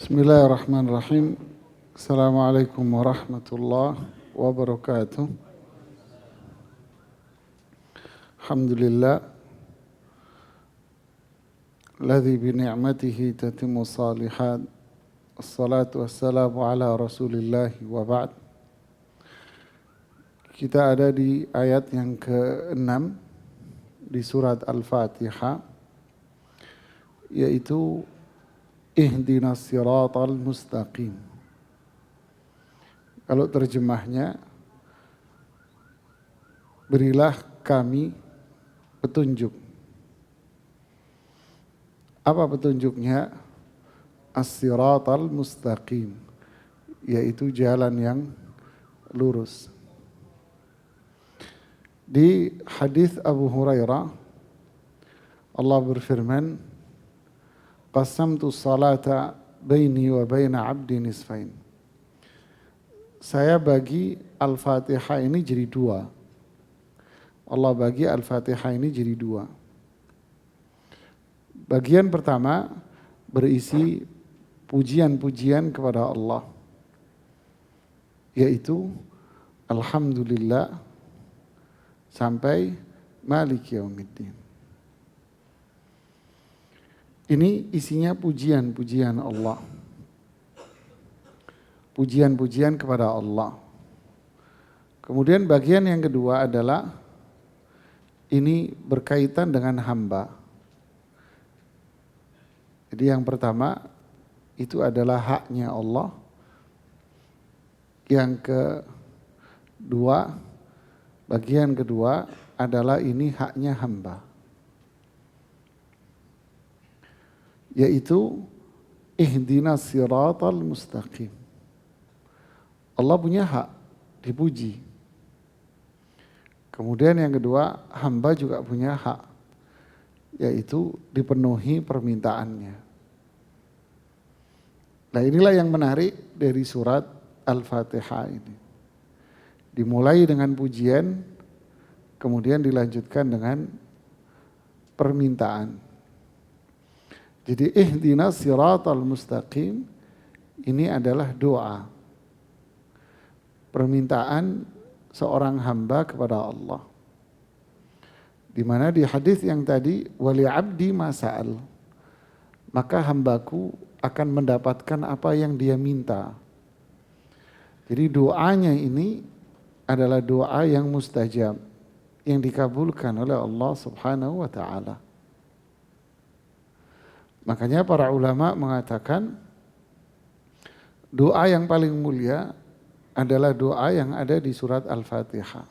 Bismillahirrahmanirrahim. Assalamualaikum warahmatullahi wabarakatuh. Alhamdulillah. Alladzi bi ni'matihi tatimmu salihat. Assalatu wassalamu ala Rasulillah wa ba'd. Kita ada di ayat yang ke-6 di surat Al-Fatihah, yaitu Ihdinas siratal mustaqim. Kalau terjemahnya, berilah kami petunjuk. Apa petunjuknya? As-siratal mustaqim, yaitu jalan yang lurus. Di hadis Abu Hurairah, Allah berfirman, qasamtu salata baini wa baina abdi nisfain. Saya bagi Al-Fatihah ini jadi dua. Allah bagi Al-Fatihah ini jadi dua. Bagian pertama berisi pujian-pujian kepada Allah, yaitu Alhamdulillah sampai Maliki Yaumiddin. Ini isinya pujian-pujian Allah. Pujian-pujian kepada Allah. Kemudian bagian yang kedua adalah ini berkaitan dengan hamba. Jadi yang pertama itu adalah haknya Allah. Yang kedua, bagian kedua adalah ini haknya hamba. Yaitu ihdinas siratal mustaqim. Allah punya hak dipuji. Kemudian yang kedua, hamba juga punya hak, yaitu dipenuhi permintaannya. Nah, inilah yang menarik dari surat Al-Fatihah ini. Dimulai dengan pujian, kemudian dilanjutkan dengan permintaan. Jadi ihdinas siratal mustaqim ini adalah doa, permintaan seorang hamba kepada Allah. Di mana di hadis yang tadi, wali abdi masa'al, maka hambaku akan mendapatkan apa yang dia minta. Jadi doanya ini adalah doa yang mustajab, yang dikabulkan oleh Allah Subhanahu wa ta'ala. Makanya para ulama mengatakan doa yang paling mulia adalah doa yang ada di surat Al-Fatihah.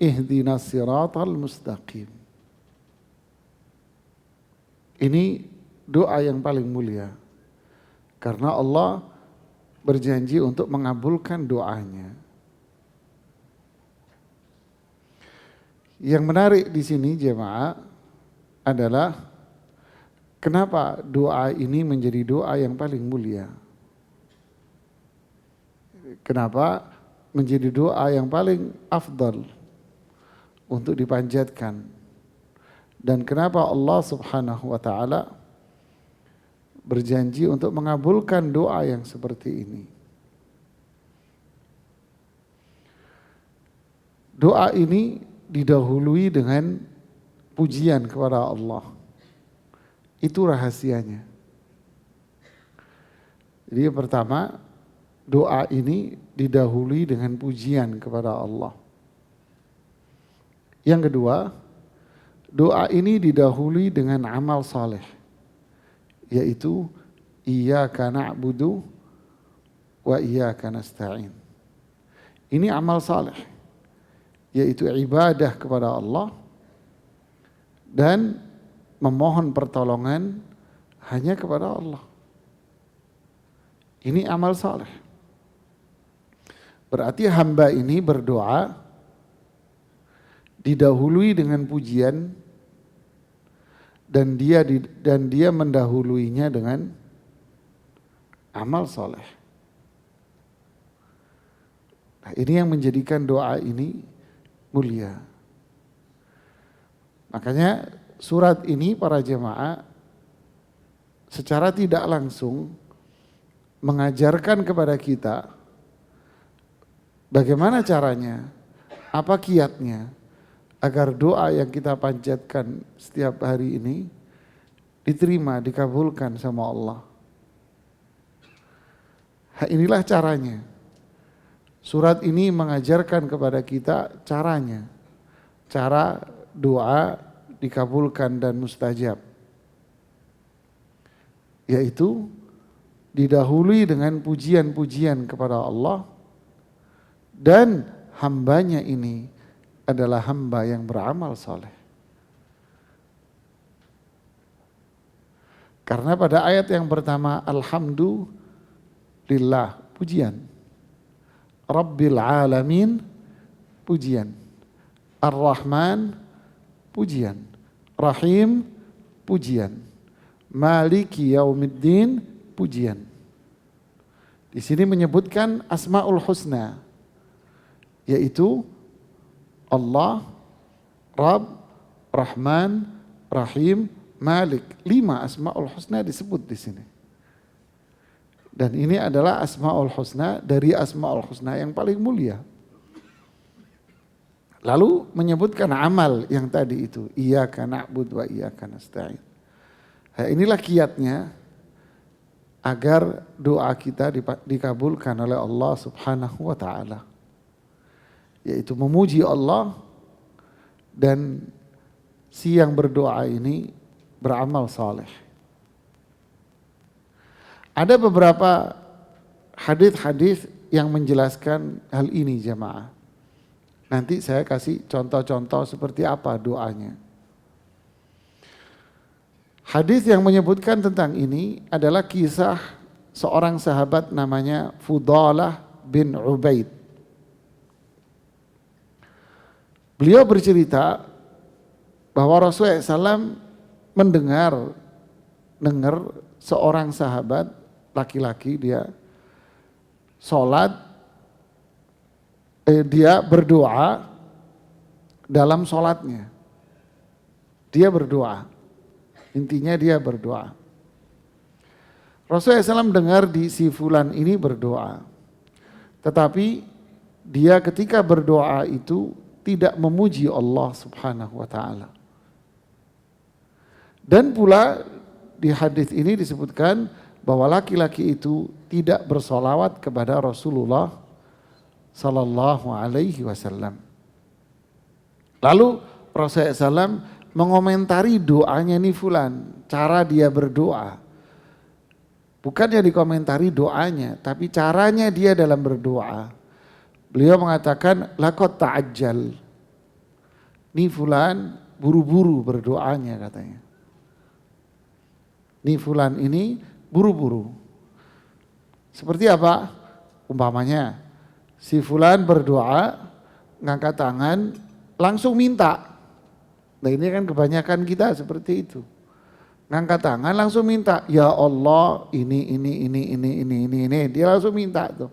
Ihdinas siratal mustaqim. Ini doa yang paling mulia. Karena Allah berjanji untuk mengabulkan doanya. Yang menarik di sini jemaah adalah kenapa doa ini menjadi doa yang paling mulia? Kenapa menjadi doa yang paling afdal untuk dipanjatkan? Dan kenapa Allah Subhanahu wa ta'ala berjanji untuk mengabulkan doa yang seperti ini? Doa ini didahului dengan pujian kepada Allah. Itu rahasianya. Jadi yang pertama, doa ini didahului dengan pujian kepada Allah. Yang kedua, doa ini didahului dengan amal saleh, yaitu iyyaka na'budu wa iyyaka nasta'in. Ini amal saleh, yaitu ibadah kepada Allah dan memohon pertolongan hanya kepada Allah. Ini amal saleh. Berarti hamba ini berdoa didahului dengan pujian dan dia mendahuluinya dengan amal saleh. Nah, ini yang menjadikan doa ini mulia. Makanya surat ini para jemaah secara tidak langsung mengajarkan kepada kita bagaimana caranya, apa kiatnya agar doa yang kita panjatkan setiap hari ini diterima, dikabulkan sama Allah. Inilah caranya. Surat ini mengajarkan kepada kita caranya, cara doa dikabulkan dan mustajab, yaitu didahului dengan pujian-pujian kepada Allah, dan hambanya ini adalah hamba yang beramal soleh. Karena pada ayat yang pertama, alhamdulillah, pujian. Rabbil alamin, pujian. Ar-Rahman, pujian. Rahim, pujian. Maliki yaumiddin, pujian. Di sini menyebutkan Asmaul Husna, yaitu Allah, Rabb, Rahman, Rahim, Malik. 5 Asmaul Husna disebut di sini. Dan ini adalah Asmaul Husna dari Asmaul Husna yang paling mulia. Lalu menyebutkan amal yang tadi itu, iyyaka na'budu wa iyyaka nasta'in. Nah, inilah kiatnya agar doa kita dikabulkan oleh Allah Subhanahu wa taala. Yaitu memuji Allah, dan si yang berdoa ini beramal saleh. Ada beberapa hadis-hadis yang menjelaskan hal ini jamaah. Nanti saya kasih contoh-contoh seperti apa doanya. Hadis yang menyebutkan tentang ini adalah kisah seorang sahabat namanya Fudalah bin Ubaid. Beliau bercerita bahwa Rasulullah SAW mendengar seorang sahabat laki-laki, dia sholat, dia berdoa dalam sholatnya. Dia berdoa, intinya dia berdoa. Rasulullah SAW dengar di si fulan ini berdoa, tetapi dia ketika berdoa itu tidak memuji Allah Subhanahu wa taala. Dan pula di hadis ini disebutkan bahwa laki-laki itu tidak bersolawat kepada Rasulullah sallallahu alaihi wasallam. Lalu Rasulullah SAW mengomentari doanya nih fulan, cara dia berdoa. Bukan yang dikomentari doanya, tapi caranya dia dalam berdoa. Beliau mengatakan laqad ta'ajjal. Nih fulan buru-buru berdoanya katanya. Nih fulan ini buru-buru. Seperti apa? Umpamanya si fulan berdoa, ngangkat tangan, langsung minta. Nah ini kan kebanyakan kita seperti itu. Ngangkat tangan langsung minta, ya Allah ini. Dia langsung minta tuh.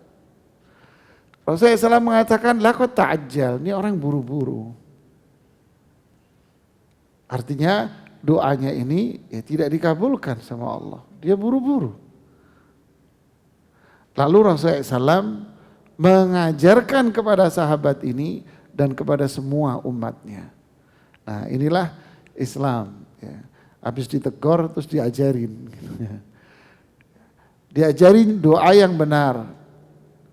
Rasulullah SAW mengatakan laqad ta'ajjal, ini orang buru-buru. Artinya doanya ini ya tidak dikabulkan sama Allah. Dia buru-buru. Lalu Rasulullah SAW mengajarkan kepada sahabat ini dan kepada semua umatnya. Nah inilah Islam. Ya. Habis ditegur terus diajarin. Diajarin doa yang benar.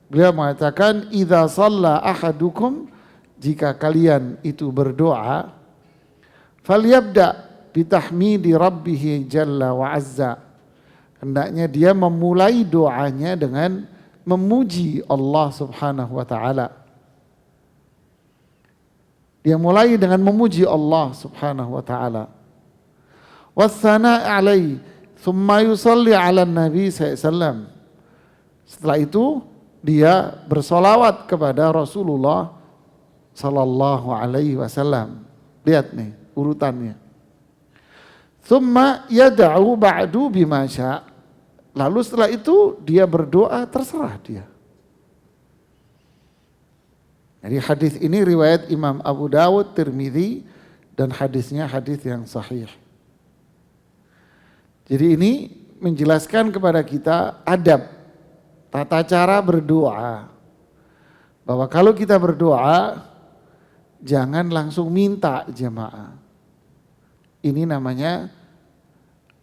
Beliau mengatakan idza shalla ahadukum, jika kalian itu berdoa, falyabda bitahmidi rabbih jalla wa azza. Hendaknya dia memulai doanya dengan memuji Allah Subhanahu wa taala. Dia mulai dengan memuji Allah Subhanahu wa taala. Wassana' alaihi, thumma yusalli 'ala nabi sallallahu alaihi wasallam. Setelah itu dia bersolawat kepada Rasulullah sallallahu alaihi wasallam. Lihat nih urutannya. Thumma yad'u ba'du bima syaa. Lalu setelah itu dia berdoa, terserah dia. Jadi hadis ini riwayat Imam Abu Dawud, Tirmidzi, dan hadisnya hadis yang sahih. Jadi ini menjelaskan kepada kita adab, tata cara berdoa. Bahwa kalau kita berdoa, jangan langsung minta jemaah. Ini namanya,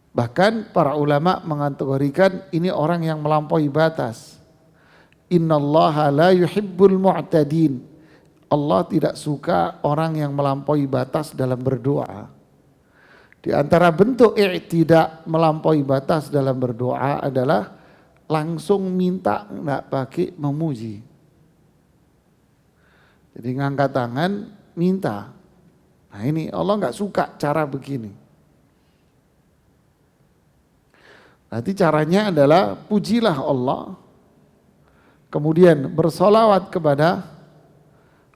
bahkan para ulama mengategorikan ini orang yang melampaui batas. Innallaha la yuhibbul mu'tadin. Allah tidak suka orang yang melampaui batas dalam berdoa. Di antara bentuk i'tida, melampaui batas dalam berdoa adalah langsung minta, enggak pakai memuji. Jadi ngangkat tangan minta. Nah ini Allah enggak suka cara begini. Berarti caranya adalah pujilah Allah, kemudian bersolawat kepada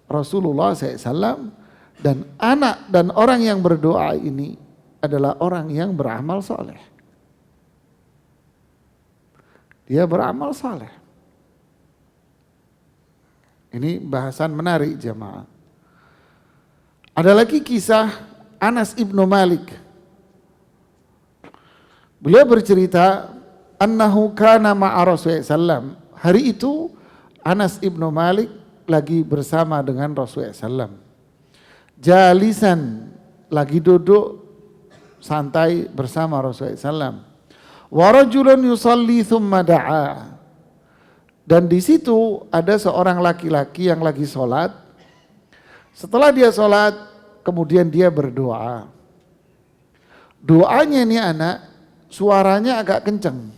Rasulullah SAW, dan anak dan orang yang berdoa ini adalah orang yang beramal soleh. Dia beramal soleh. Ini bahasan menarik jemaah. Ada lagi kisah Anas ibnu Malik. Beliau bercerita, annahu kana ma'a Rasulullah SAW. Hari itu Anas ibnu Malik lagi bersama dengan Rasulullah SAW. Jalisan, lagi duduk santai bersama Rasulullah SAW. Wa rajulun yusalli thumma da'a. Dan di situ ada seorang laki-laki yang lagi sholat. Setelah dia sholat, kemudian dia berdoa. Doanya ini anak, suaranya agak kenceng.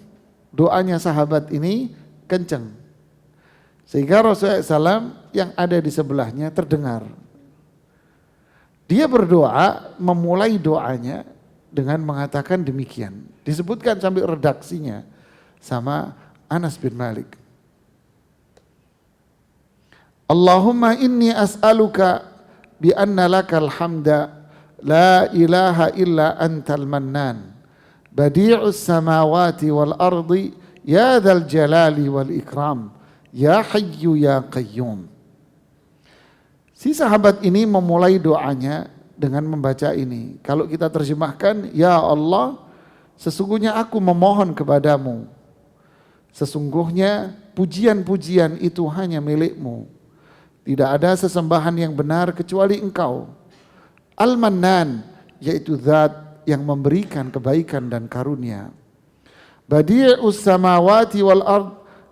Doanya sahabat ini kenceng. Sehingga Rasulullah SAW yang ada di sebelahnya terdengar. Dia berdoa, memulai doanya dengan mengatakan demikian. Disebutkan sampai redaksinya sama Anas bin Malik. Allahumma inni as'aluka bi anna lakal hamda la ilaha illa antal mannan badi'us samawati wal ardi ya dzal jalali wal ikram ya hayyu ya qayyum. Si sahabat ini memulai doanya dengan membaca ini. Kalau kita terjemahkan, ya Allah, sesungguhnya aku memohon kepadamu. Sesungguhnya pujian-pujian itu hanya milikmu. Tidak ada sesembahan yang benar kecuali Engkau. Al-Mannan, yaitu zat yang memberikan kebaikan dan karunia. Badi'us samawati wal ard,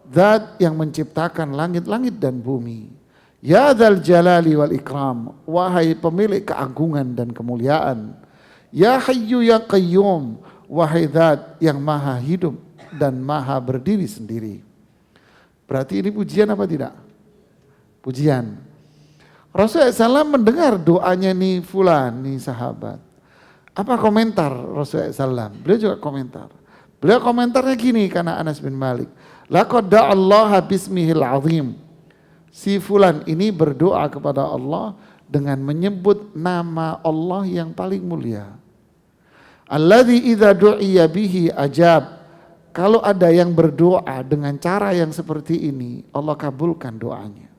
zat yang menciptakan langit-langit dan bumi. Ya dzal jalali wal ikram, wahai pemilik keagungan dan kemuliaan. Ya hayyu ya qayyum, wahai zat yang maha hidup dan maha berdiri sendiri. Berarti ini pujian apa tidak? Pujian. Rasulullah SAW mendengar doanya nih fulan, nih sahabat. Apa komentar Rasulullah SAW? Beliau juga komentar. Beliau komentarnya gini karena Anas bin Malik. Laqad da'allaha bismihil azim. Si fulan ini berdoa kepada Allah dengan menyebut nama Allah yang paling mulia. Alladzi idza du'iya bihi ajab. Kalau ada yang berdoa dengan cara yang seperti ini, Allah kabulkan doanya.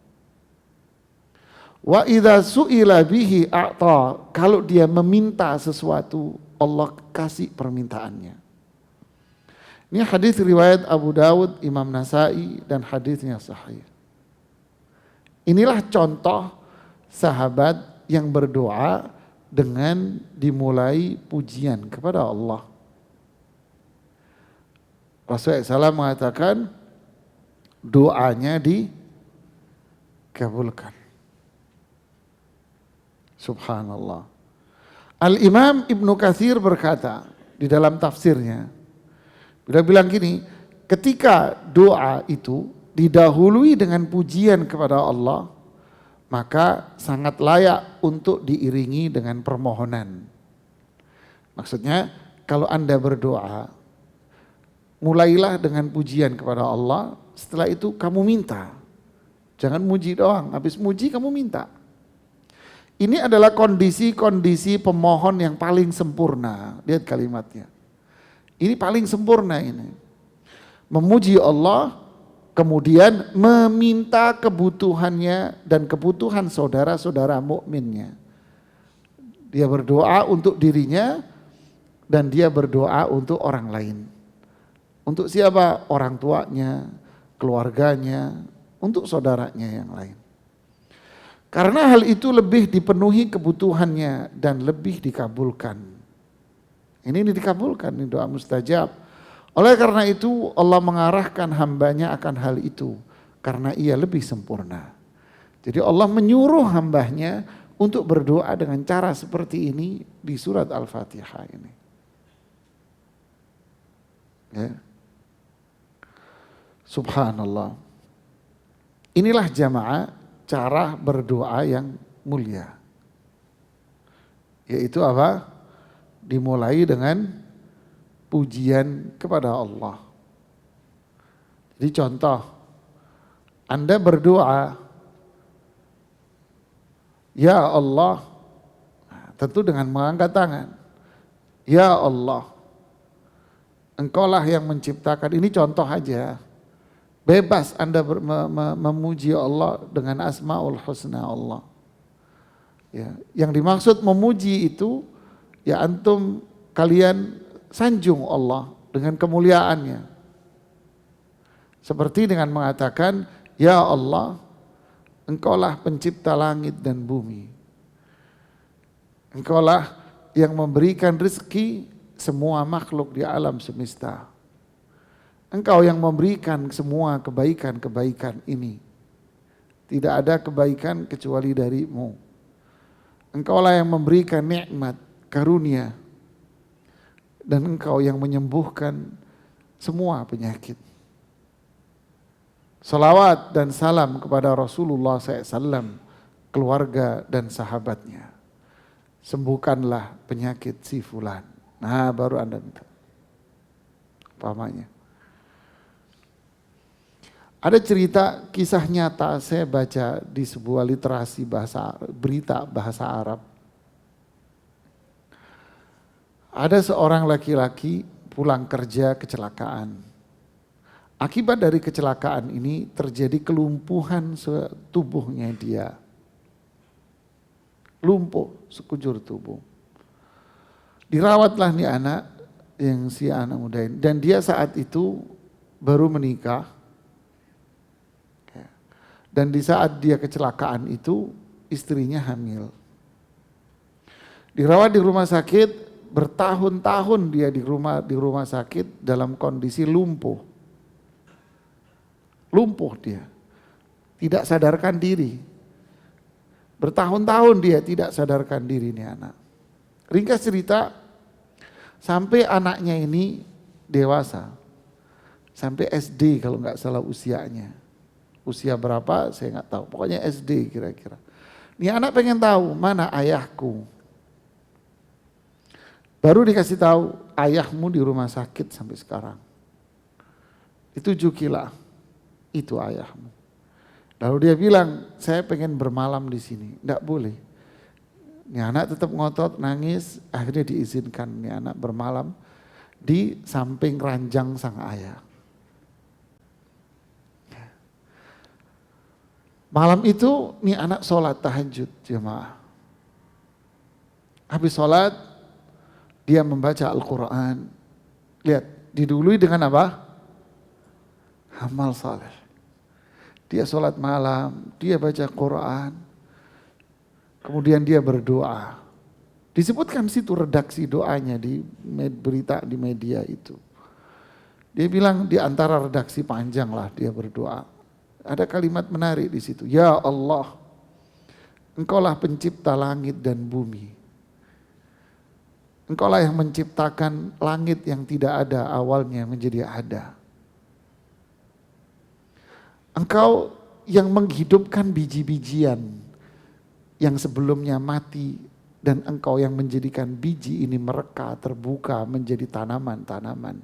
Wa idza su'ila bihi a'ta. Kalau dia meminta sesuatu, Allah kasih permintaannya. Ini hadis riwayat Abu Dawud, Imam Nasai, dan hadisnya sahih. Inilah contoh sahabat yang berdoa dengan dimulai pujian kepada Allah. Rasulullah SAW mengatakan doanya dikabulkan. Subhanallah. Al-Imam Ibnu Katsir berkata di dalam tafsirnya, beliau bilang gini, ketika doa itu didahului dengan pujian kepada Allah, maka sangat layak untuk diiringi dengan permohonan. Maksudnya kalau Anda berdoa, mulailah dengan pujian kepada Allah, setelah itu kamu minta. Jangan muji doang, habis muji kamu minta. Ini adalah kondisi-kondisi pemohon yang paling sempurna. Lihat kalimatnya. Ini paling sempurna ini. Memuji Allah, kemudian meminta kebutuhannya dan kebutuhan saudara-saudara mukminnya. Dia berdoa untuk dirinya dan dia berdoa untuk orang lain. Untuk siapa? Orang tuanya, keluarganya, untuk saudaranya yang lain. Karena hal itu lebih dipenuhi kebutuhannya dan lebih dikabulkan. Ini dikabulkan, ini doa mustajab. Oleh karena itu Allah mengarahkan hambanya akan hal itu. Karena ia lebih sempurna. Jadi Allah menyuruh hambanya untuk berdoa dengan cara seperti ini di surat Al-Fatihah ini. Ya. Subhanallah. Inilah jamaah cara berdoa yang mulia. Yaitu apa? Dimulai dengan pujian kepada Allah. Jadi contoh, Anda berdoa, ya Allah, tentu dengan mengangkat tangan. Ya Allah, Engkaulah yang menciptakan, ini contoh aja. Bebas Anda memuji Allah dengan Asmaul Husna Allah. Ya, yang dimaksud memuji itu, ya antum kalian sanjung Allah dengan kemuliaannya. Seperti dengan mengatakan, ya Allah, Engkaulah pencipta langit dan bumi. Engkaulah yang memberikan rezeki semua makhluk di alam semesta. Engkau yang memberikan semua kebaikan-kebaikan ini. Tidak ada kebaikan kecuali darimu. Engkaulah yang memberikan nikmat, karunia. Dan Engkau yang menyembuhkan semua penyakit. Salawat dan salam kepada Rasulullah SAW, keluarga dan sahabatnya. Sembuhkanlah penyakit si fulan. Nah baru Anda minta. Pahamanya. Ada cerita kisah nyata saya baca di sebuah literasi berita bahasa Arab. Ada seorang laki-laki pulang kerja kecelakaan. Akibat dari kecelakaan ini terjadi kelumpuhan tubuhnya dia. Lumpuh sekujur tubuh. Dirawatlah nih anak, yang si anak muda ini. Dan dia saat itu baru menikah. Dan di saat dia kecelakaan itu istrinya hamil. Dirawat di rumah sakit, bertahun-tahun dia di rumah sakit dalam kondisi lumpuh. Lumpuh dia. Tidak sadarkan diri. Bertahun-tahun dia tidak sadarkan diri nih anak. Ringkas cerita, sampai anaknya ini dewasa. Sampai SD kalau nggak salah usianya. Usia berapa saya nggak tahu, pokoknya SD kira-kira. Nih anak pengen tahu mana ayahku. Baru dikasih tahu ayahmu di rumah sakit sampai sekarang. Ditujukilah, itu ayahmu. Lalu dia bilang, saya pengen bermalam di sini. Nggak boleh. Nih anak tetap ngotot, nangis, akhirnya diizinkan nih anak bermalam di samping ranjang sang ayah. Malam itu nih anak sholat tahajud jemaah. Habis sholat dia membaca Al-Quran. Lihat didului dengan apa? Amal saleh. Dia sholat malam, dia baca Quran. Kemudian dia berdoa. Disebutkan situ redaksi doanya di berita di media itu. Dia bilang di antara redaksi panjang lah dia berdoa. Ada kalimat menarik di situ. Ya Allah, Engkaulah pencipta langit dan bumi. Engkaulah yang menciptakan langit yang tidak ada awalnya menjadi ada. Engkau yang menghidupkan biji-bijian yang sebelumnya mati. Dan Engkau yang menjadikan biji ini mereka terbuka menjadi tanaman-tanaman.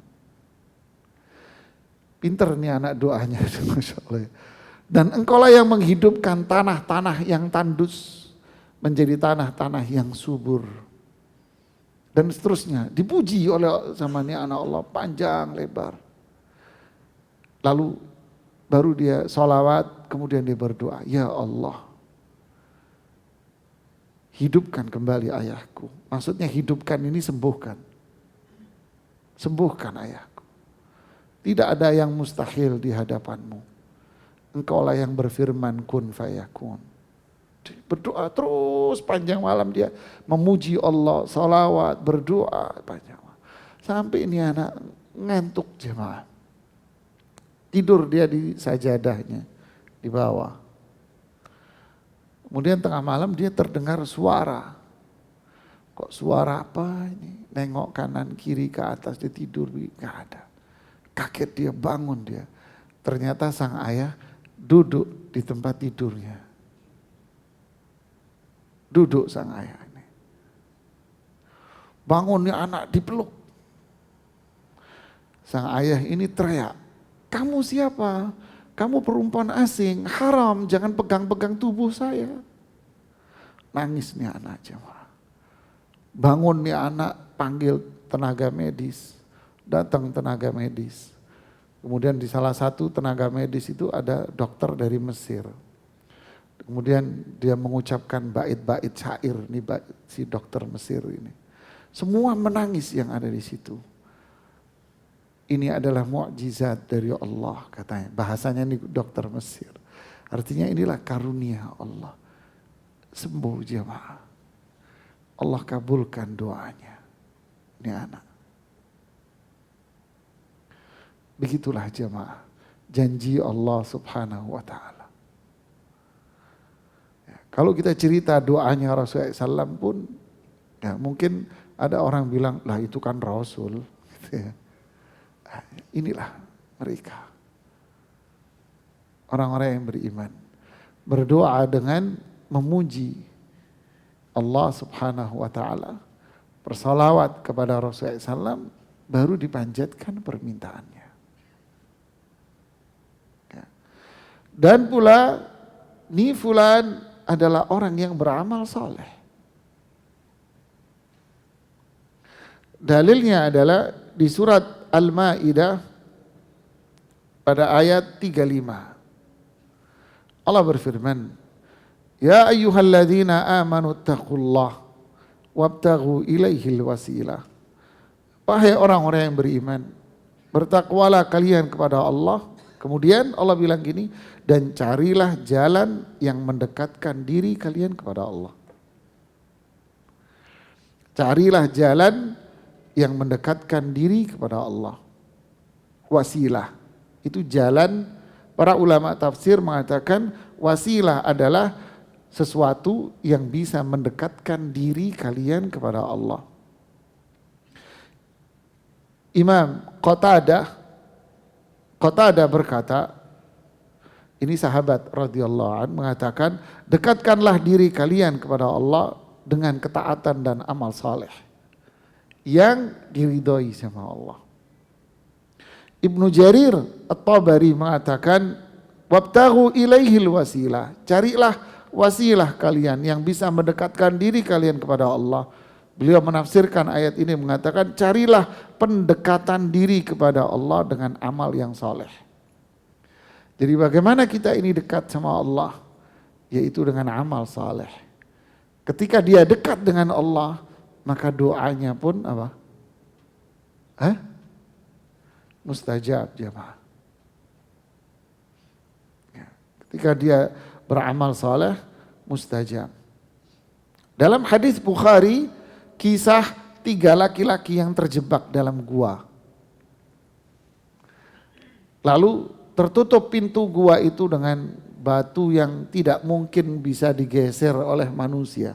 Pinter nih anak doanya. Masya Allah. Dan Engkaulah yang menghidupkan tanah-tanah yang tandus menjadi tanah-tanah yang subur. Dan seterusnya dipuji oleh sama nih anak Allah panjang lebar. Lalu baru dia sholawat, kemudian dia berdoa, ya Allah, hidupkan kembali ayahku. Maksudnya hidupkan ini sembuhkan. Sembuhkan ayahku. Tidak ada yang mustahil di hadapanmu. Engkaulah yang berfirman kun fayakun. Berdoa terus panjang malam dia memuji Allah, salawat, berdoa panjang malam. Sampai ini anak ngantuk jemaah. Tidur dia di sajadahnya di bawah. Kemudian tengah malam dia terdengar suara. Kok suara apa ini? Nengok kanan kiri ke atas, dia tidur, gak ada. Kaget dia, bangun dia. Ternyata sang ayah duduk di tempat tidurnya. Duduk sang ayah ini. Bangunnya anak dipeluk. Sang ayah ini teriak, kamu siapa? Kamu perempuan asing, haram, jangan pegang-pegang tubuh saya. Nangis nih anak jemaah. Bangun nih anak, panggil tenaga medis. Datang tenaga medis. Kemudian di salah satu tenaga medis itu ada dokter dari Mesir. Kemudian dia mengucapkan bait-bait syair nih si dokter Mesir ini. Semua menangis yang ada di situ. Ini adalah mukjizat dari Allah katanya. Bahasanya nih dokter Mesir. Artinya inilah karunia Allah. Sembuh jemaah. Allah kabulkan doanya. Ini anak. Begitulah jemaah, janji Allah subhanahu wa ta'ala. Ya, kalau kita cerita doanya Rasulullah SAW pun, ya mungkin ada orang bilang, lah itu kan Rasul. Gitu ya. Inilah mereka. Orang-orang yang beriman. Berdoa dengan memuji Allah subhanahu wa ta'ala. Bersalawat kepada Rasulullah SAW, baru dipanjatkan permintaannya. Dan pula ni fulan adalah orang yang beramal soleh. Dalilnya adalah di surat Al-Ma'idah pada ayat 35. Allah berfirman, ya ayyuhalladzina amanu taqullah wabtaghu ilaihil wasilah. Wahai orang-orang yang beriman, bertakwalah kalian kepada Allah. Kemudian Allah bilang gini, dan carilah jalan yang mendekatkan diri kalian kepada Allah. Carilah jalan yang mendekatkan diri kepada Allah. Wasilah, itu jalan, para ulama tafsir mengatakan wasilah adalah sesuatu yang bisa mendekatkan diri kalian kepada Allah. Imam Qatadah berkata, ini sahabat radhiyallahu anhu mengatakan, dekatkanlah diri kalian kepada Allah dengan ketaatan dan amal saleh yang diridhoi sama Allah. Ibnu Jarir At-Tabari mengatakan, wabtaghu ilaihil wasilah, carilah wasilah kalian yang bisa mendekatkan diri kalian kepada Allah. Beliau menafsirkan ayat ini mengatakan, carilah pendekatan diri kepada Allah dengan amal yang soleh. Jadi bagaimana kita ini dekat sama Allah? Yaitu dengan amal soleh. Ketika dia dekat dengan Allah, maka doanya pun apa? Mustajab jemaah. Ketika dia beramal soleh, mustajab. Dalam hadis Bukhari, kisah 3 laki-laki yang terjebak dalam gua. Lalu tertutup pintu gua itu dengan batu yang tidak mungkin bisa digeser oleh manusia.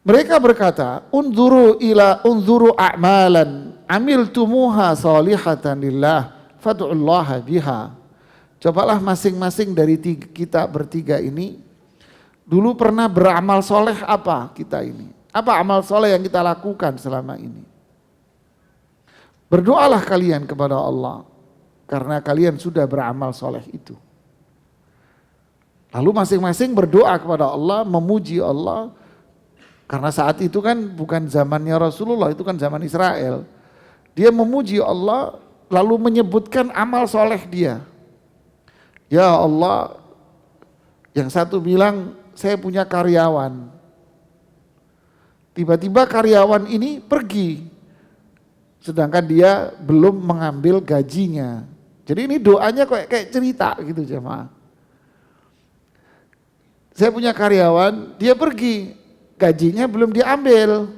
Mereka berkata, unzuru a'malan amiltumuha salihatan lillah fad'ullaha biha. Cobalah masing-masing dari kita bertiga ini dulu pernah beramal soleh apa kita ini? Apa amal soleh yang kita lakukan selama ini? Berdoalah kalian kepada Allah karena kalian sudah beramal soleh itu. Lalu masing-masing berdoa kepada Allah, memuji Allah. Karena saat itu kan bukan zamannya Rasulullah, itu kan zaman Israel. Dia memuji Allah lalu menyebutkan amal soleh dia. Ya Allah, yang satu bilang, saya punya karyawan. Tiba-tiba karyawan ini pergi. sedangkan dia belum mengambil gajinya. Jadi ini doanya kayak cerita gitu jemaah. Saya punya karyawan, dia pergi, gajinya belum diambil.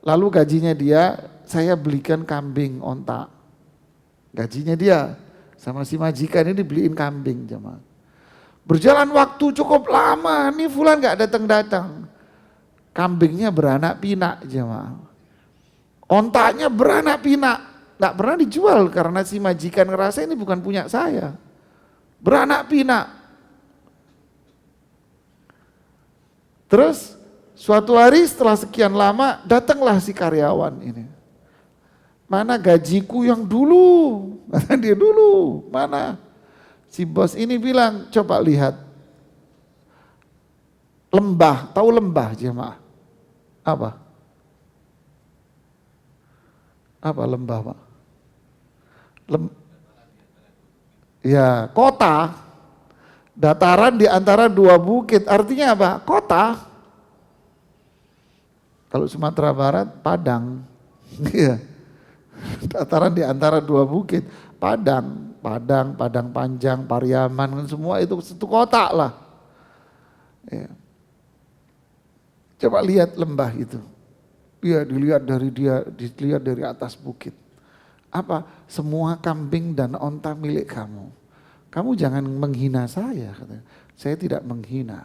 Lalu gajinya dia, saya belikan kambing onta. Gajinya dia, sama si majikan ini dibeliin kambing jemaah. Berjalan waktu cukup lama, nih fulan gak datang-datang. Kambingnya beranak pinak jemaah. Ontanya beranak pinak, gak pernah dijual karena si majikan ngerasa ini bukan punya saya. Beranak pinak. Terus suatu hari setelah sekian lama datanglah si karyawan ini. Mana gajiku yang dulu? Kata dia dulu, mana? Si bos ini bilang, coba lihat. Lembah, tahu lembah jemaah? Apa? Apa lembah Pak? Ya, kota. Dataran di antara dua bukit, artinya apa? Kota. Kalau Sumatera Barat, Padang. Iya. Dataran di antara dua bukit, Padang, Padang Panjang, Pariaman, semua itu satu kota lah. Ya. Coba lihat lembah itu. Ya, dilihat dari atas bukit. Apa? Semua kambing dan onta milik kamu. Kamu jangan menghina saya, katanya. Saya tidak menghina.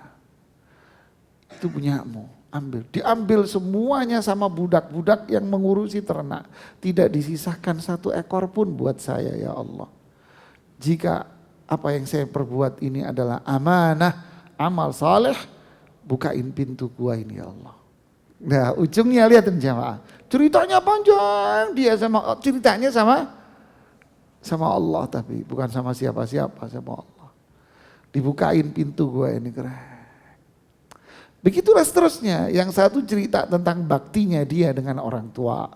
Itu punyamu, ambil. Diambil semuanya sama budak-budak yang mengurusi ternak. Tidak disisakan satu ekor pun buat saya ya Allah. Jika apa yang saya perbuat ini adalah amanah, amal saleh, bukain pintu gua ini ya Allah. Nah ujungnya lihat jemaah. Ceritanya panjang, ceritanya sama Allah tapi bukan sama siapa-siapa, sama Allah. Dibukain pintu gua ini keren. Begitulah seterusnya, yang satu cerita tentang baktinya dia dengan orang tua.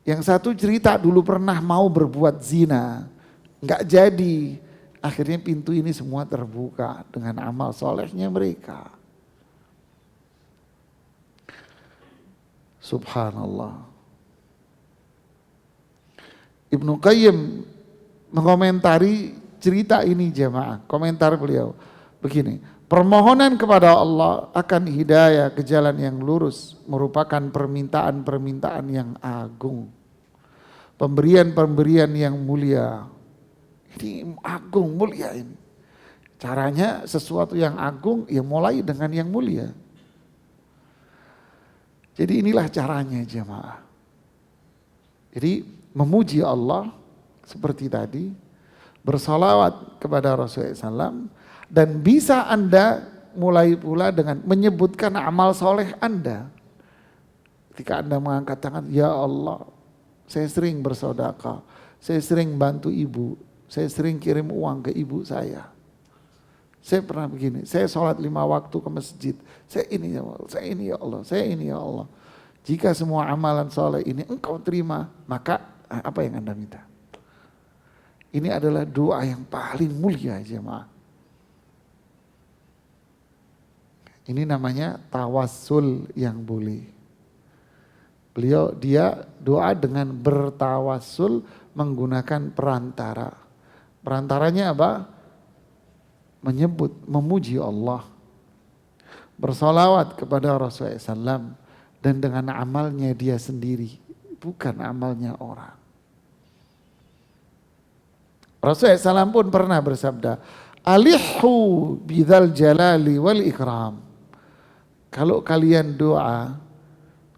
Yang satu cerita dulu pernah mau berbuat zina, nggak jadi. Akhirnya pintu ini semua terbuka dengan amal solehnya mereka. Subhanallah. Ibnu Qayyim mengomentari cerita ini jemaah. Komentar beliau begini. Permohonan kepada Allah akan hidayah ke jalan yang lurus merupakan permintaan-permintaan yang agung. Pemberian-pemberian yang mulia. Ini agung, mulia ini. Caranya sesuatu yang agung ya mulai dengan yang mulia. Jadi inilah caranya jemaah. Jadi memuji Allah seperti tadi, bersalawat kepada Rasulullah SAW, dan bisa Anda mulai pula dengan menyebutkan amal soleh Anda. Ketika Anda mengangkat tangan, ya Allah, saya sering bersedekah, saya sering bantu ibu, saya sering kirim uang ke ibu saya. Saya pernah begini, saya sholat 5 waktu ke masjid, saya ini ya Allah, saya ini ya Allah, saya ini ya Allah. Jika semua amalan soleh ini engkau terima, maka apa yang Anda minta? Ini adalah doa yang paling mulia jemaah. Ini namanya tawassul yang boleh. Dia doa dengan bertawassul menggunakan perantara. Perantaranya apa? Memuji Allah, bersolawat kepada Rasulullah SAW, dan dengan amalnya dia sendiri, bukan amalnya orang. Rasulullah SAW pun pernah bersabda, alihu bidzal jalali wal ikram. Kalau kalian doa,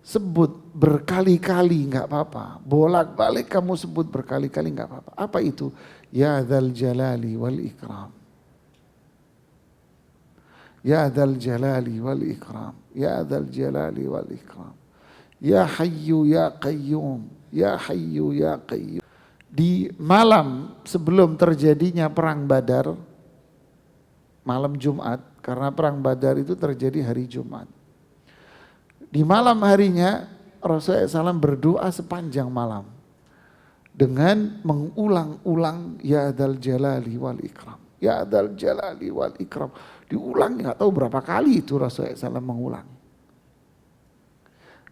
sebut berkali-kali nggak apa-apa, bolak-balik kamu sebut berkali-kali nggak apa-apa. Apa itu? Ya dzal jalali wal ikram. Ya dzal jalali wal ikram, ya dzal jalali wal ikram, ya hayyu ya qayyum, ya hayyu ya qayyum. Di malam sebelum terjadinya perang Badar, malam Jumat, karena perang Badar itu terjadi hari Jumat. Di malam harinya Rasulullah SAW berdoa sepanjang malam dengan mengulang-ulang ya dzal jalali wal ikram, ya dzal jalali wal ikram. Diulang nggak tahu berapa kali itu Rasulullah SAW mengulang.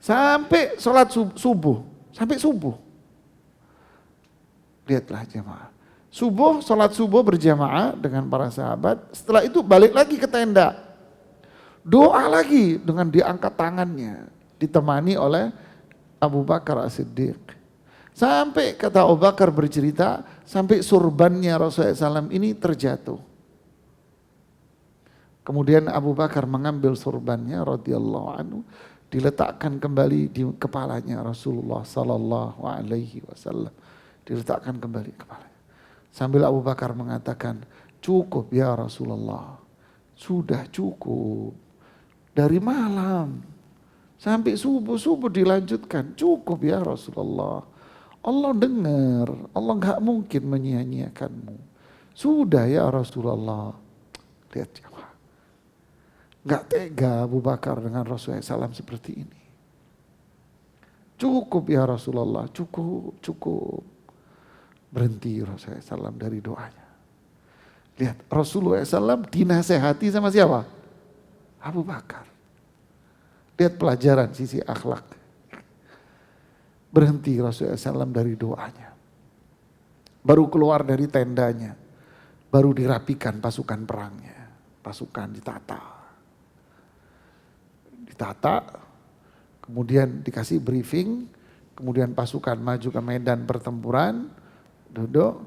Sampai sholat subuh. sampai subuh. Lihatlah jemaah. Subuh, sholat subuh berjamaah dengan para sahabat. Setelah itu balik lagi ke tenda. Doa lagi dengan diangkat tangannya. Ditemani oleh Abu Bakar As-Siddiq. Sampai kata Abu Bakar bercerita, sampai surbannya Rasulullah SAW ini terjatuh. Kemudian Abu Bakar mengambil surbannya radhiyallahu anhu, diletakkan kembali di kepalanya Rasulullah sallallahu alaihi wasallam. Diletakkan kembali kepalanya. Sambil Abu Bakar mengatakan, cukup ya Rasulullah, sudah cukup. Dari malam sampai subuh dilanjutkan, cukup ya Rasulullah. Allah dengar, Allah gak mungkin menyia-nyiakanmu. Sudah ya Rasulullah. Lihat jemaah. Gak tega Abu Bakar dengan Rasulullah SAW seperti ini. Cukup ya Rasulullah, cukup. Berhenti Rasulullah SAW dari doanya. Lihat Rasulullah SAW dinasehati sama siapa? Abu Bakar. Lihat pelajaran sisi akhlak. Berhenti Rasulullah SAW dari doanya. Baru keluar dari tendanya. Baru dirapikan pasukan perangnya. Pasukan ditata. Kemudian dikasih briefing. Kemudian pasukan maju ke medan pertempuran. Duduk,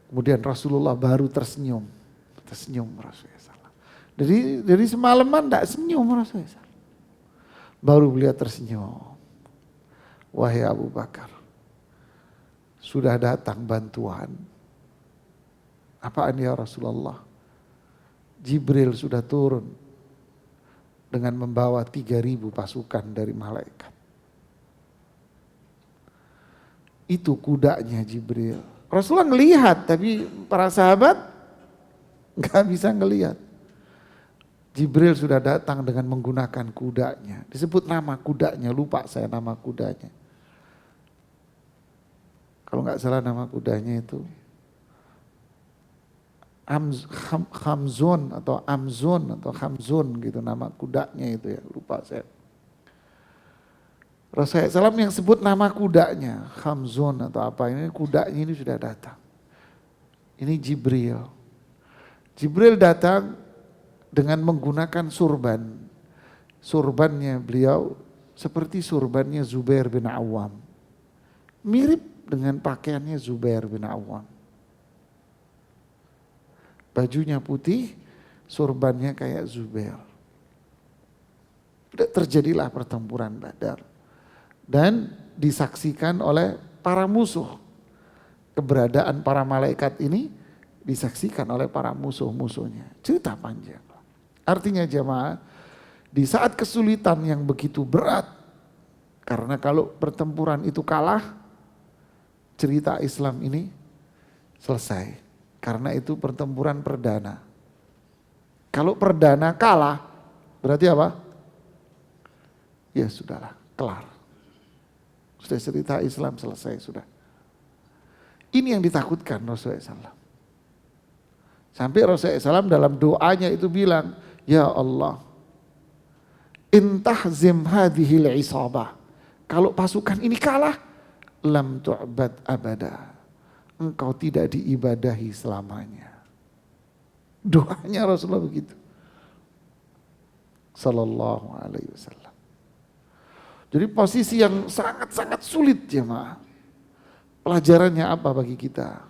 kemudian Rasulullah baru tersenyum Rasulullah SAW. Jadi semalaman tidak senyum Rasulullah SAW. Baru beliau tersenyum. Wahai Abu Bakar, sudah datang bantuan. Apaan ya Rasulullah? Jibril sudah turun dengan membawa 3.000 pasukan dari malaikat. Itu kudanya Jibril. Rasulullah ngelihat, tapi para sahabat gak bisa ngelihat. Jibril sudah datang dengan menggunakan kudanya. Disebut nama kudanya, lupa saya nama kudanya. Kalau gak salah nama kudanya itu Hamzun atau Hamzun gitu nama kudanya itu ya, lupa saya. Rasulullah SAW yang sebut nama kudanya, Hamzun atau apa, ini kudanya ini sudah datang. Ini Jibril. Jibril datang dengan menggunakan surban. Surbannya beliau seperti surbannya Zubair bin Awam. Mirip dengan pakaiannya Zubair bin Awam. Bajunya putih, surbannya kayak Zubair. Terjadilah pertempuran Badar. Dan disaksikan oleh para musuh. Keberadaan para malaikat ini disaksikan oleh para musuh-musuhnya. Cerita panjang. Artinya jemaah, di saat kesulitan yang begitu berat, karena kalau pertempuran itu kalah, cerita Islam ini selesai. Karena itu pertempuran perdana. Kalau perdana kalah, berarti apa? Ya sudahlah, kelar. Sudah cerita Islam selesai sudah. Ini yang ditakutkan Rasulullah SAW. Sampai Rasulullah SAW dalam doanya itu bilang, ya Allah, intahzim hadhil isabah. Kalau pasukan ini kalah, lam tu'bad abada. Engkau tidak diibadahi selamanya. Doanya Rasulullah begitu. Sallallahu alaihi wasallam. Jadi posisi yang sangat-sangat sulit jemaah. Pelajarannya apa bagi kita?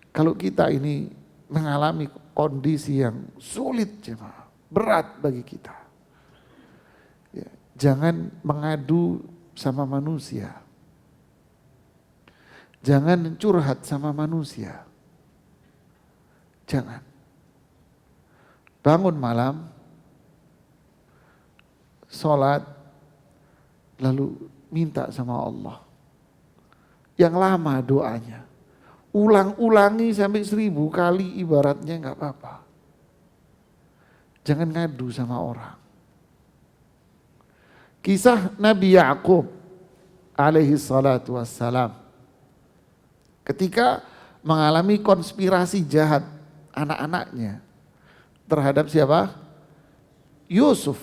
Kalau kita ini mengalami kondisi yang sulit jemaah, berat bagi kita. Ya, jangan mengadu sama manusia. Jangan curhat sama manusia. Jangan. Bangun malam, sholat, lalu minta sama Allah. Yang lama doanya. Ulang-ulangi sampai 1000 kali ibaratnya gak apa-apa. Jangan ngadu sama orang. Kisah Nabi Ya'qub alaihi salatu wassalam. Ketika mengalami konspirasi jahat anak-anaknya terhadap siapa? Yusuf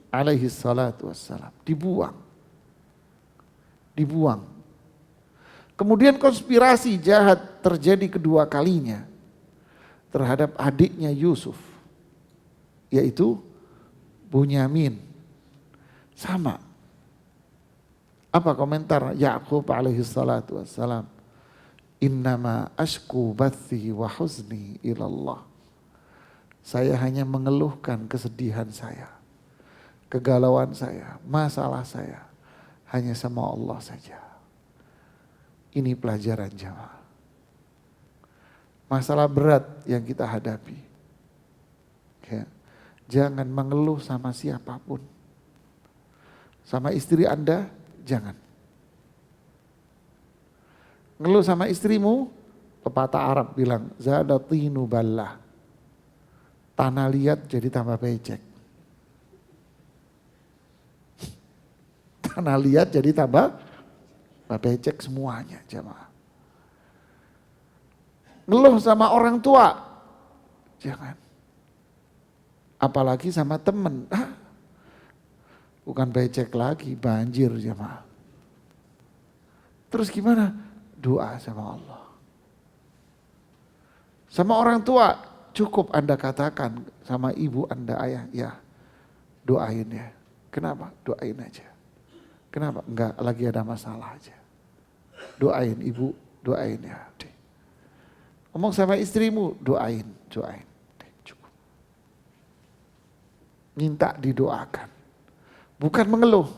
alaihi salatu wassalam. Dibuang. dibuang. Kemudian konspirasi jahat terjadi kedua kalinya terhadap adiknya Yusuf, yaitu Bunyamin. Sama. Apa komentar Ya'qub alaihi salatu wassalam? Innama ashku bathi wa huzni ilallah. Saya hanya mengeluhkan kesedihan saya, kegalauan saya, masalah saya hanya sama Allah saja. Ini pelajaran jamaah. Masalah berat yang kita hadapi. Ya. Jangan mengeluh sama siapapun. Sama istri Anda, jangan. Ngeluh sama istrimu, pepatah Arab bilang, zadatinu ballah. Tanah liat jadi tambah becek. Tanah liat jadi tambah becek semuanya jamaah. Ngeluh sama orang tua, jangan. Apalagi sama teman, bukan becek lagi, banjir jamaah. Terus gimana? Doa sama Allah. Sama orang tua, cukup Anda katakan sama ibu Anda, ayah, ya doain ya. Kenapa? Doain aja. Kenapa? Enggak lagi ada masalah aja. Doain ibu, doain ya. Ngomong sama istrimu, doain. Cukup. Minta didoakan. Bukan mengeluh.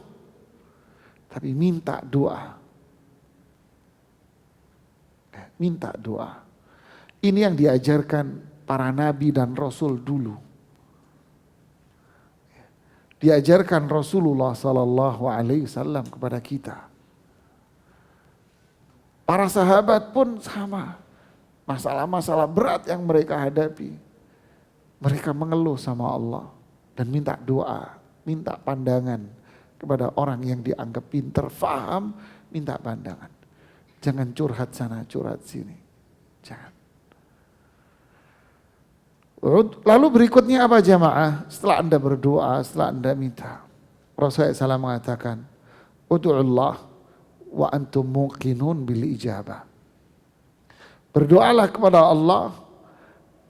Tapi minta doa. Minta doa. Ini yang diajarkan para nabi dan rasul dulu. Diajarkan Rasulullah sallallahu alaihi wasallam kepada kita. Para sahabat pun sama. Masalah-masalah berat yang mereka hadapi. Mereka mengeluh sama Allah dan minta doa, minta pandangan kepada orang yang dianggap pintar, faham, minta pandangan. Jangan curhat sana, curhat sini. Jangan. Lalu berikutnya apa jamaah? Setelah Anda berdoa, setelah Anda minta. Rasulullah SAW mengatakan, Udu'ullah wa antum muqinun bil ijabah. Berdoalah kepada Allah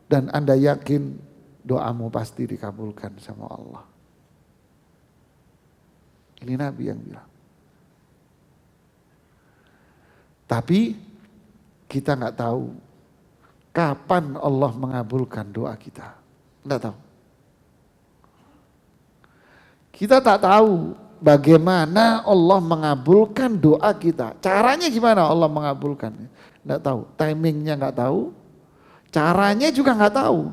dan Anda yakin doamu pasti dikabulkan sama Allah. Ini Nabi yang bilang. Tapi kita nggak tahu kapan Allah mengabulkan doa kita. Nggak tahu. Kita tak tahu bagaimana Allah mengabulkan doa kita. Caranya gimana Allah mengabulkannya? Nggak tahu. Timingnya nggak tahu. Caranya juga nggak tahu.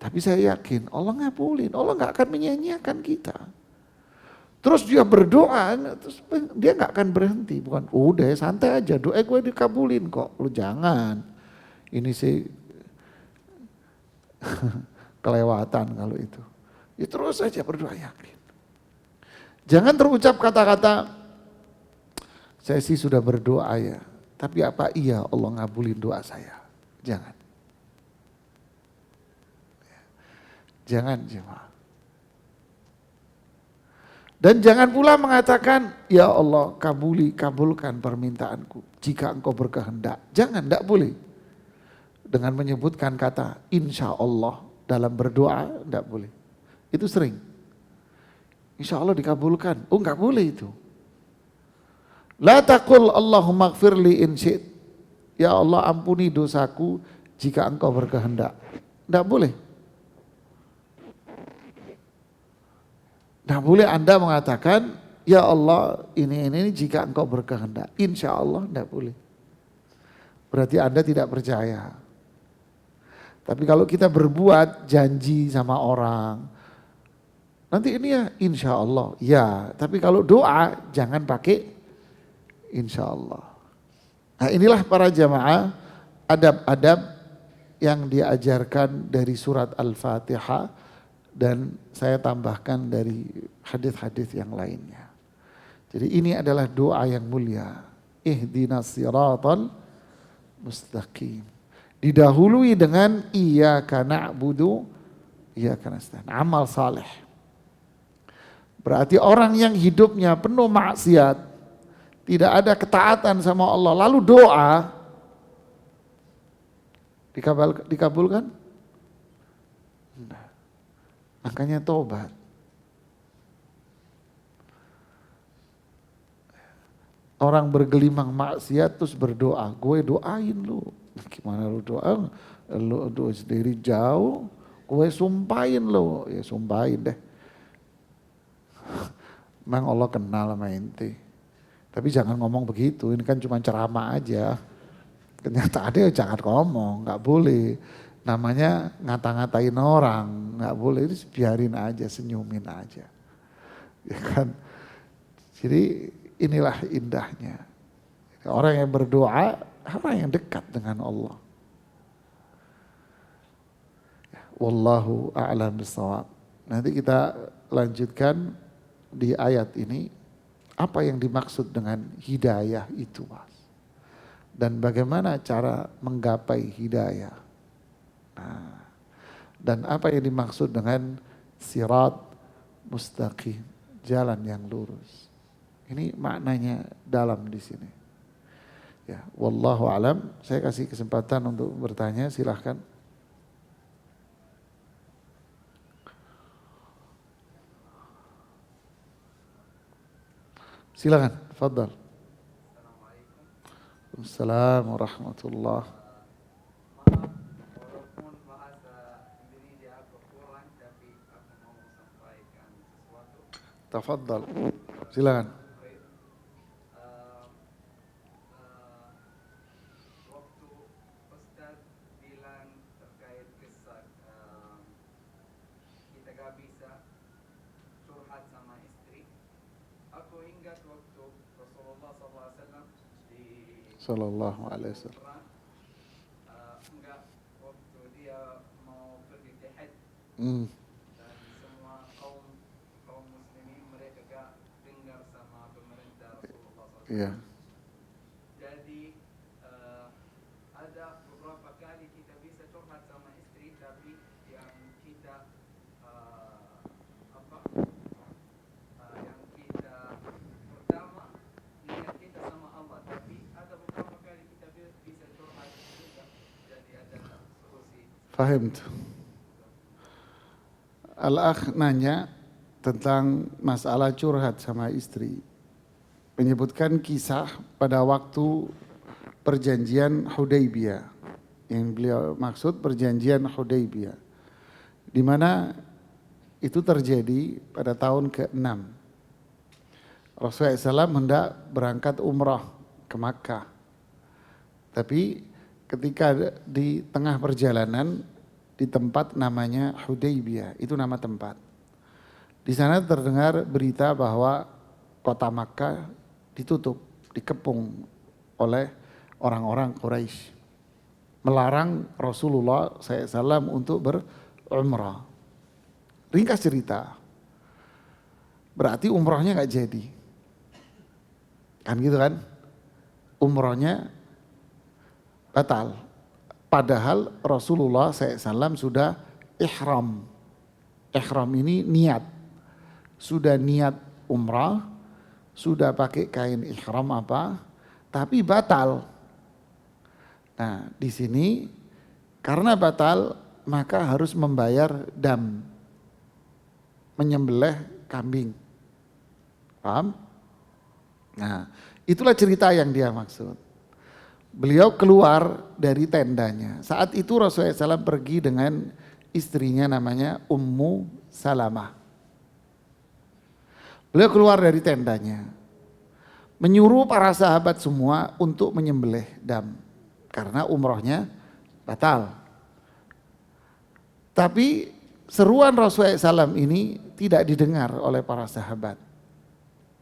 Tapi saya yakin Allah ngabulin. Allah nggak akan menyanyiakan kita. Terus dia berdoa, terus dia nggak akan berhenti. Bukan, udah santai aja, doa gue dikabulin kok. Lu jangan. Ini sih kelewatan kalau itu. Ya terus saja berdoa yakin. Jangan terucap kata-kata, saya sih sudah berdoa ya. Tapi apa iya Allah ngabulin doa saya? Jangan. Jangan jemaah. Dan jangan pula mengatakan, ya Allah kabulkan permintaanku jika engkau berkehendak. Jangan, tidak boleh. Dengan menyebutkan kata insya Allah dalam berdoa, tidak boleh. Itu sering. Insya Allah dikabulkan. Oh enggak boleh itu. La taqul Allahumma gfirli in syi'it. Ya Allah ampuni dosaku jika engkau berkehendak. Tidak boleh. Tidak boleh Anda mengatakan, ya Allah ini jika engkau berkehendak. Insya Allah tidak boleh. Berarti Anda tidak percaya. Tapi kalau kita berbuat janji sama orang, nanti ini ya insya Allah. Ya, tapi kalau doa jangan pakai insya Allah. Nah inilah para jamaah adab-adab yang diajarkan dari surat Al-Fatihah. Dan saya tambahkan dari hadis-hadis yang lainnya. Jadi ini adalah doa yang mulia. Ihdinas siratal mustaqim. Didahului dengan iyyaka na'budu, iyyaka nasta'in. Amal saleh. Berarti orang yang hidupnya penuh maksiat, tidak ada ketaatan sama Allah, lalu doa, dikabulkan? Nah, makanya tobat. Orang bergelimang maksiat terus berdoa, gue doain lu. Gimana lu doa? Lu doa sendiri jauh, gue sumpahin lu. Ya sumpahin deh. Memang Allah kenal sama ente. Tapi jangan ngomong begitu, ini kan cuma ceramah aja. Kenyataannya jangan ngomong, gak boleh. Namanya ngata-ngatain orang, gak boleh, itu biarin aja, senyumin aja. Ya kan? Jadi inilah indahnya. Orang yang berdoa, orang yang dekat dengan Allah. Wallahu a'lam bishawab. Nanti kita lanjutkan di ayat ini, apa yang dimaksud dengan hidayah itu, Mas? Dan bagaimana cara menggapai hidayah. Nah, dan apa yang dimaksud dengan sirat mustaqim, jalan yang lurus. Ini maknanya dalam di sini. Ya, wallahu alam. Saya kasih kesempatan untuk bertanya, silahkan. Silakan, tafadhal. Assalamualaikum warahmatullahi. Walaupun bahasa Indonesia aku kurang, tapi aku mau sampaikan sesuatu. Tafadhal. Silakan. Waktu Ustaz bilang terkait kisah kita gak bisa curhat sama istri, aku ingat waktu Rasulullah SAW di Sallallahu alaihi wasallam. perang, enggak, waktu dia mau pergi jihad dan semua kaum muslimin mereka gak dengar sama pemerintah Rasulullah SAW. Iya. Jadi ada beberapa kali kita bisa curhat sama istri, tapi yang kita yang kita pertama niat kita sama Allah, tapi ada beberapa kali kita bisa curhat juga, jadi ada solusi. Fahim. Al-akh nanya tentang masalah curhat sama istri. Menyebutkan kisah pada waktu perjanjian Hudaybiyah. Yang beliau maksud perjanjian Hudaybiyah. Di mana itu terjadi pada tahun ke-6. Rasulullah SAW hendak berangkat umrah ke Makkah. Tapi ketika di tengah perjalanan di tempat namanya Hudaybiyah, itu nama tempat. Di sana terdengar berita bahwa kota Makkah ditutup, dikepung oleh orang-orang Quraisy, melarang Rasulullah SAW untuk berumrah. Ringkas cerita, berarti umrahnya gak jadi. Kan gitu kan? Umrahnya batal. Padahal Rasulullah SAW sudah ihram. Ihram ini niat. Sudah niat umrah, sudah pakai kain ihram tapi batal. Nah, di sini karena batal maka harus membayar dam. Menyembelih kambing. Paham? Nah, itulah cerita yang dia maksud. Beliau keluar dari tendanya. Saat itu Rasulullah SAW pergi dengan istrinya namanya Ummu Salamah. Beliau keluar dari tendanya. Menyuruh para sahabat semua untuk menyembelih dam. Karena umrohnya batal. Tapi seruan Rasulullah SAW ini tidak didengar oleh para sahabat.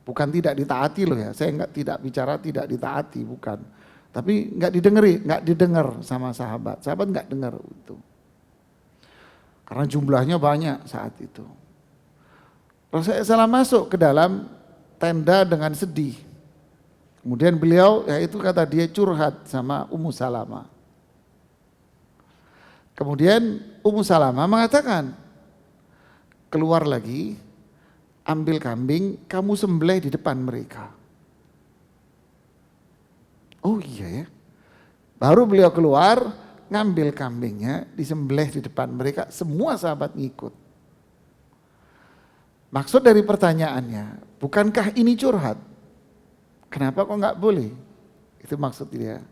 Bukan tidak ditaati loh ya. Saya tidak bicara tidak ditaati, bukan. Tapi nggak didengar sama sahabat. Sahabat nggak dengar itu. Karena jumlahnya banyak saat itu. Rasulullah SAW masuk ke dalam tenda dengan sedih. Kemudian beliau, ya itu kata dia curhat sama Ummu Salamah. Kemudian Ummu Salamah mengatakan, keluar lagi, ambil kambing, kamu sembelih di depan mereka. Oh iya ya. Baru beliau keluar, ngambil kambingnya, disembelih di depan mereka, semua sahabat ngikut. Maksud dari pertanyaannya, bukankah ini curhat? Kenapa kok nggak boleh? Itu maksud dia.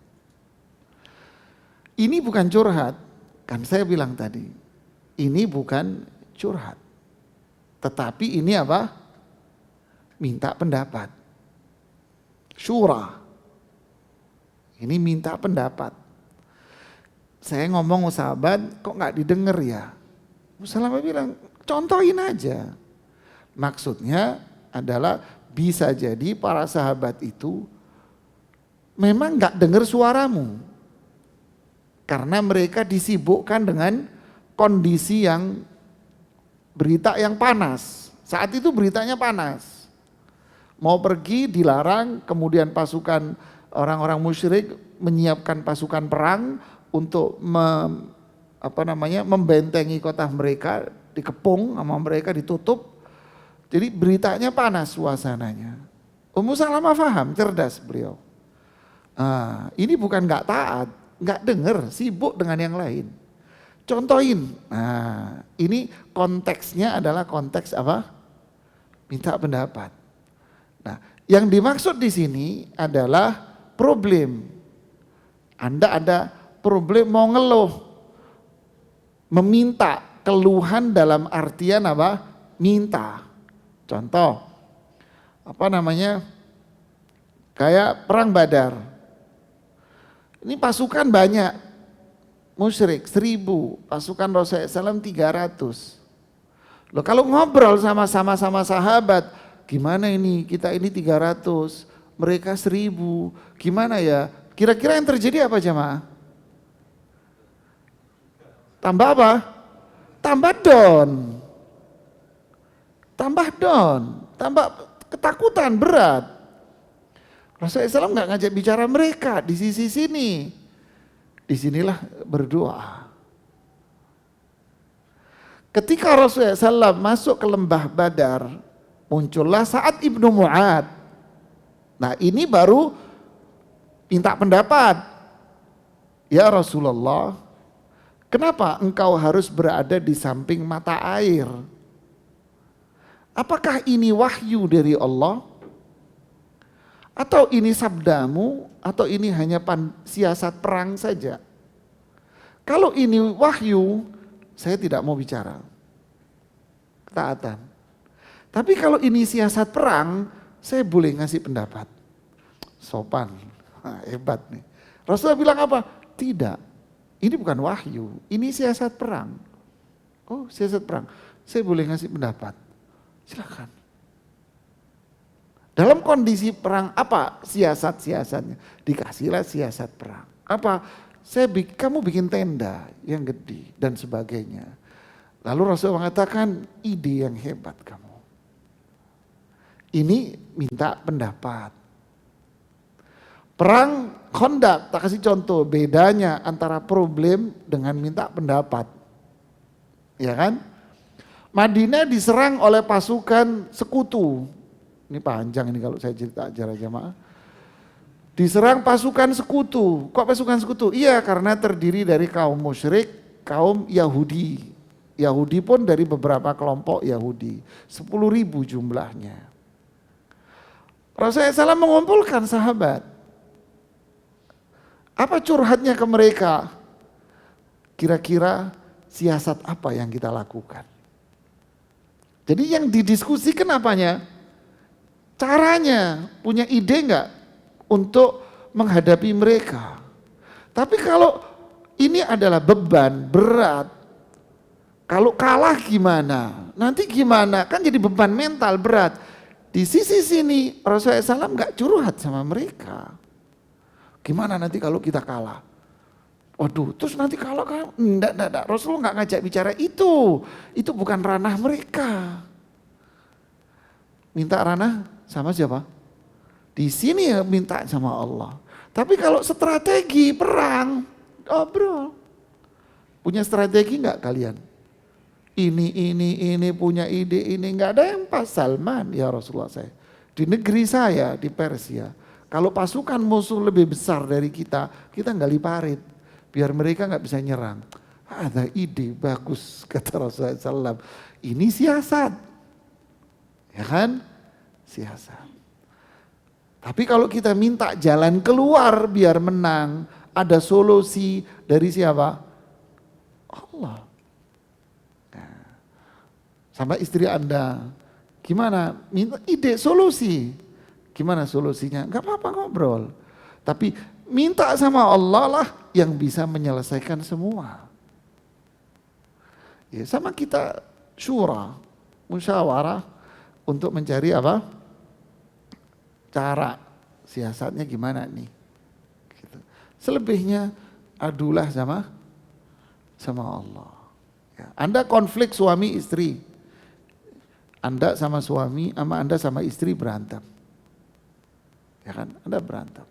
Ini bukan curhat, kan saya bilang tadi. Ini bukan curhat. Tetapi ini apa? Minta pendapat. Syura. Ini minta pendapat. Saya ngomong sahabat, kok nggak didengar ya? Musalamah bilang, contohin aja. Maksudnya adalah bisa jadi para sahabat itu memang nggak dengar suaramu. Karena mereka disibukkan dengan kondisi yang berita yang panas. Saat itu beritanya panas. Mau pergi dilarang, kemudian pasukan orang-orang musyrik menyiapkan pasukan perang untuk membentengi kota mereka, dikepung sama mereka, ditutup. Jadi beritanya panas suasananya. Ummu Salamah paham, cerdas beliau. Ini bukan nggak taat, nggak dengar, sibuk dengan yang lain. Contohin. Nah, ini konteksnya adalah konteks apa? Minta pendapat. Nah, yang dimaksud di sini adalah problem. Anda ada problem mau ngeluh, meminta, keluhan dalam artian apa? Minta. Contoh, kayak perang Badar. Ini pasukan banyak, musyrik 1000, pasukan Rasulullah SAW 300. Loh kalau ngobrol sama sahabat, gimana ini, kita ini 300, mereka 1000, gimana ya? Kira-kira yang terjadi apa jemaah? Tambah apa? Tambah down. Tambah ketakutan, berat. Rasulullah SAW nggak ngajak bicara mereka di sisi sini. Disinilah berdoa. Ketika Rasulullah SAW masuk ke lembah Badar, muncullah Sa'ad ibnu Mu'ad. Nah ini baru minta pendapat. Ya Rasulullah, kenapa engkau harus berada di samping mata air? Apakah ini wahyu dari Allah? Atau ini sabdamu? Atau ini hanya siasat perang saja? Kalau ini wahyu, saya tidak mau bicara. Ketaatan. Tapi kalau ini siasat perang, saya boleh ngasih pendapat. Sopan, hebat nih. Rasulullah bilang apa? Tidak, ini bukan wahyu, ini siasat perang. Oh siasat perang, saya boleh ngasih pendapat. Silakan. Dalam kondisi perang apa siasat-siasatnya? Dikasihlah siasat perang. Apa? Kamu bikin tenda yang gede dan sebagainya. Lalu Rasul mengatakan ide yang hebat kamu. Ini minta pendapat. Perang Khandaq, tak kasih contoh bedanya antara problem dengan minta pendapat. Ya kan? Madinah diserang oleh pasukan sekutu. Ini panjang ini kalau saya cerita acara jamaah. Diserang pasukan sekutu. Kok pasukan sekutu? Iya karena terdiri dari kaum musyrik, kaum Yahudi. Yahudi pun dari beberapa kelompok Yahudi. 10.000 jumlahnya. Rasulullah SAW mengumpulkan sahabat. Apa curhatnya ke mereka? Kira-kira siasat apa yang kita lakukan? Jadi yang didiskusikan apanya? Caranya, punya ide enggak untuk menghadapi mereka? Tapi kalau ini adalah beban, berat. Kalau kalah gimana? Nanti gimana? Kan jadi beban mental berat. Di sisi sini Rasulullah SAW enggak curhat sama mereka. Gimana nanti kalau kita kalah? Waduh, terus nanti kalau enggak. Rasulullah enggak ngajak bicara itu. Itu bukan ranah mereka. Minta ranah sama siapa? Di sini ya minta sama Allah. Tapi kalau strategi perang, obrol. Punya strategi enggak kalian? Ini punya ide ini, enggak ada yang pas. Salman ya Rasulullah saya. Di negeri saya, di Persia. Kalau pasukan musuh lebih besar dari kita gali parit. Biar mereka nggak bisa nyerang. Ada ide bagus kata Rasulullah SAW. Ini siasat. Ya kan? Siasat. Tapi kalau kita minta jalan keluar biar menang. Ada solusi dari siapa? Allah. Nah, sama istri Anda. Gimana? Minta ide solusi. Gimana solusinya? Gak apa-apa ngobrol. Tapi minta sama Allah lah yang bisa menyelesaikan semua. Ya, sama kita syura, musyawarah untuk mencari apa? Cara siasatnya gimana nih? Gitu. Selebihnya adulah sama Allah. Ya. Anda konflik suami istri, Anda sama suami, sama Anda sama istri berantem. Ya kan, Anda berantem.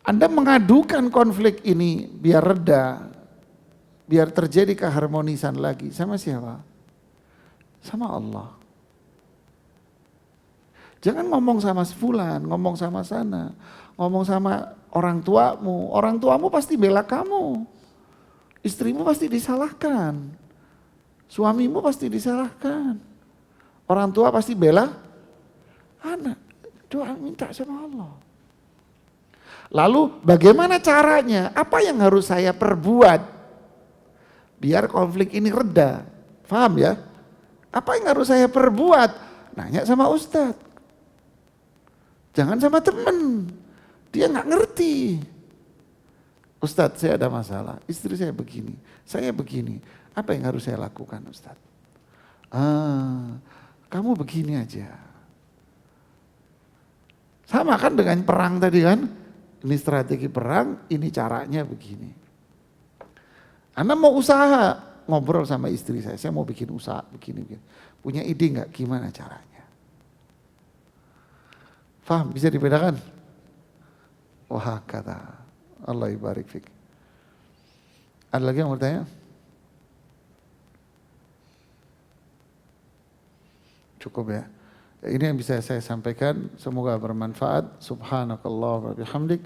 Anda mengadukan konflik ini biar reda, biar terjadi keharmonisan lagi. Sama siapa? Sama Allah. Jangan ngomong sama sefulan, ngomong sama sana, ngomong sama orang tuamu. Orang tuamu pasti bela kamu. Istrimu pasti disalahkan. Suamimu pasti disalahkan. Orang tua pasti bela anak. Doa minta sama Allah. Lalu bagaimana caranya? Apa yang harus saya perbuat biar konflik ini reda? Paham ya? Apa yang harus saya perbuat? Nanya sama ustadz. Jangan sama temen. Dia nggak ngerti. Ustadz, saya ada masalah. Istri saya begini. Saya begini. Apa yang harus saya lakukan, ustadz? Kamu begini aja. Sama kan dengan perang tadi kan? Ini strategi perang, ini caranya begini. Anda mau usaha, ngobrol sama istri saya mau bikin usaha begini. Punya ide nggak gimana caranya? Faham, bisa dibedakan? Wah kata, Allah ibarik fik. Ada lagi yang mau bertanya? Cukup ya. Ini yang bisa saya sampaikan, semoga bermanfaat. Subhanakallah wa bihamdik.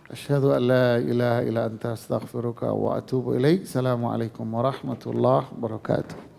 Asyhadu an la ilaha illa anta astaghfiruka wa atubu ilaik. Assalamualaikum warahmatullahi wabarakatuh.